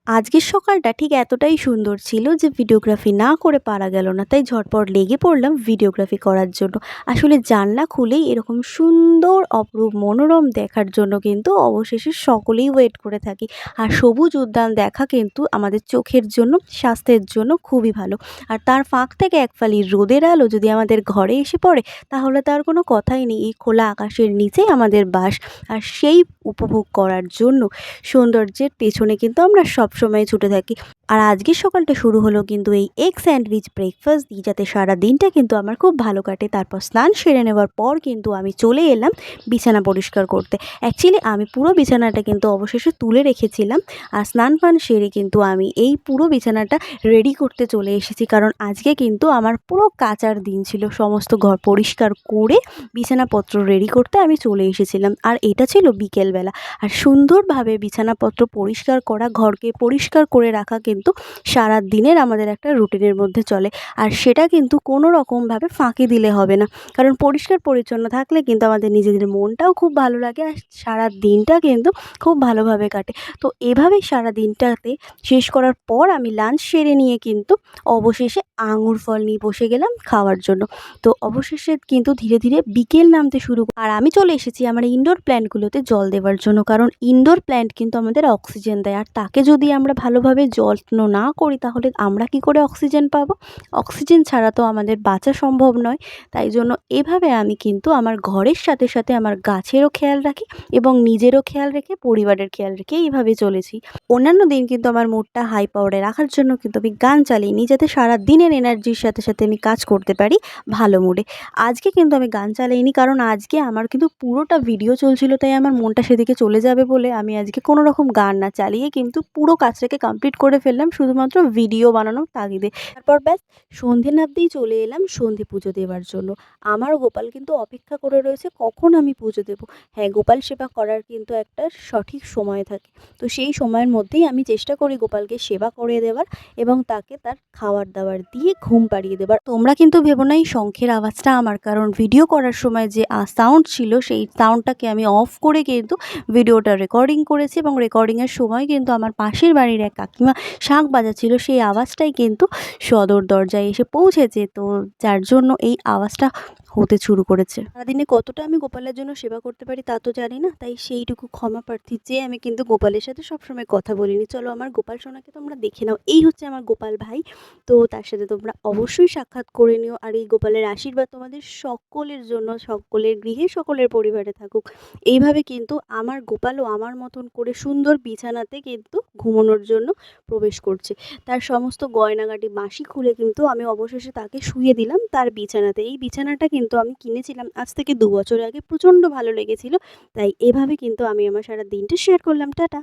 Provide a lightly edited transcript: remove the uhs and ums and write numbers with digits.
আজকের সকালটা ঠিক এতটাই সুন্দর ছিল যে ভিডিওগ্রাফি না করে পারা গেল না, তাই ঝটপট লেগে পড়লাম ভিডিওগ্রাফি করার জন্য। আসলে জানলা খুলেই এরকম সুন্দর অপরূপ মনোরম দেখার জন্য কিন্তু অবশেষে সকলেই ওয়েট করে থাকি। আর সবুজ উদ্যান দেখা কিন্তু আমাদের চোখের জন্য, স্বাস্থ্যের জন্য খুবই ভালো। আর তার ফাঁক থেকে এক ফালি রোদের আলো যদি আমাদের ঘরে এসে পড়ে, তাহলে তার কোনো কথাই নেই। এই খোলা আকাশের নিচেই আমাদের বাস। আর সেই উপভোগ করার জন্য সৌন্দর্যের পেছনে কিন্তু আমরা সবসময় ছুটে থাকি। আর আজকের সকালটা শুরু হলো কিন্তু এই এগ স্যান্ডউইচ ব্রেকফাস্ট দিয়ে, যাতে সারা দিনটা কিন্তু আমার খুব ভালো কাটে। তারপর স্নান সেরে নেওয়ার পর কিন্তু আমি চলে এলাম বিছানা পরিষ্কার করতে। অ্যাকচুয়ালি আমি পুরো বিছানাটা কিন্তু অবশেষে তুলে রেখেছিলাম। আর স্নান পান সেরে কিন্তু আমি এই পুরো বিছানাটা রেডি করতে চলে এসেছি, কারণ আজকে কিন্তু আমার পুরো কাচার দিন ছিল। সমস্ত ঘর পরিষ্কার করে বিছানাপত্র রেডি করতে আমি চলে এসেছিলাম। আর এটা ছিল বিকেলবেলা। আর সুন্দরভাবে বিছানাপত্র পরিষ্কার করা, ঘরকে পরিষ্কার করে রাখা কিন্তু সারা দিনের আমাদের একটা রুটিনের মধ্যে চলে। আর সেটা কিন্তু কোনো রকমভাবে ফাঁকি দিলে হবে না, কারণ পরিষ্কার পরিচ্ছন্ন থাকলে কিন্তু আমাদের নিজেদের মনটাও খুব ভালো লাগে, আর সারা দিনটা কিন্তু খুব ভালোভাবে কাটে। তো এভাবেই সারা দিনটাতে শেষ করার পর আমি লাঞ্চ সেরে নিয়ে কিন্তু অবশেষে আঙুর ফল নিয়ে বসে গেলাম খাওয়ার জন্য। তো অবশেষে কিন্তু ধীরে ধীরে বিকেল নামতে শুরু আর আমি চলে এসেছি আমার ইনডোর প্ল্যান্টগুলোতে জল দেওয়ার জন্য, কারণ ইনডোর প্ল্যান্ট কিন্তু আমাদের অক্সিজেন দেয়। আর তাকে যদি আমরা ভালোভাবে যত্ন না করি, তাহলে আমরা কি করে অক্সিজেন পাবো? অক্সিজেন ছাড়া তো আমাদের বাঁচা সম্ভব নয়। তাই জন্য এভাবে আমি কিন্তু আমার ঘরের সাথে সাথে আমার গাছেরও খেয়াল রাখি, এবং নিজেরও খেয়াল রেখে পরিবারের খেয়াল রেখে এইভাবে চলেছি। অন্যান্য দিন কিন্তু আমার মুডটা হাই পাওয়ারে রাখার জন্য কিন্তু আমি গান চালিয়ে নিই, যাতে সারা দিনের এনার্জির সাথে সাথে আমি কাজ করতে পারি ভালো মুডে। আজকে কিন্তু আমি গান চালাইনি, কারণ আজকে আমার কিন্তু পুরোটা ভিডিও চলছিল, তাই আমার মনটা সেদিকে চলে যাবে বলে আমি আজকে কোনো রকম গান না চালিয়ে কিন্তু পুরো কাজটাকে কমপ্লিট করে ফেললাম, শুধুমাত্র ভিডিও বানানোর তাগিদে। তারপর ব্যাস সন্ধে নামতেই চলে এলাম সন্ধে পুজো দেওয়ার জন্য। আমার গোপাল কিন্তু অপেক্ষা করে রয়েছে কখন আমি পুজো দেবো। হ্যাঁ, গোপাল সেবা করার কিন্তু একটা সঠিক সময় থাকে। তো সেই সময়ের মধ্যেই আমি চেষ্টা করি গোপালকে সেবা করে দেওয়ার, এবং তাকে তার খাবার দাবার দিয়ে ঘুম পাড়িয়ে দেবার। তোমরা কিন্তু ভেবো না এই শঙ্খের আওয়াজটা আমার, কারণ ভিডিও করার সময় যে সাউন্ড ছিল সেই সাউন্ডটাকে আমি অফ করে কিন্তু ভিডিওটা রেকর্ডিং করেছি, এবং রেকর্ডিংয়ের সময় কিন্তু আমার পাশের বাড়ির এক কাকিমা শাঁখ বাজাচ্ছিল, সেই আওয়াজটাই কিন্তু সদর দরজায় এসে পৌঁছেছে। তো যার জন্য এই আওয়াজটা হতে শুরু করেছে। সারাদিনে কতটা আমি গোপালের জন্য সেবা করতে পারি তা তো জানি না, তাই সেইটুকু ক্ষমা প্রার্থী যে আমি কিন্তু গোপালের সাথে সবসময় কথা বলিনি। চলো আমার গোপাল সোনাকে তোমরা দেখে নাও। এই হচ্ছে আমার গোপাল ভাই। তো তার সাথে তোমরা অবশ্যই সাক্ষাৎ করে নিও। আর এই গোপালের আশীর্বাদ তোমাদের সকলের জন্য, সকলের গৃহে, সকলের পরিবারে থাকুক। এইভাবে কিন্তু আমার গোপালও আমার মতন করে সুন্দর বিছানাতে কিন্তু ঘুমানোর জন্য প্রবেশ করছে। তার সমস্ত গয়নাগাটি বাঁশি খুলে কিন্তু আমি অবশেষে তাকে শুইয়ে দিলাম তার বিছানাতে। এই বিছানাটা কিন্তু আমি কিনেছিলাম আজ থেকে ২ বছর আগে। প্রচণ্ড ভালো লেগেছিল। তাই এভাবে কিন্তু আমি আমার সারা দিনটা শেয়ার করলাম। টাটা।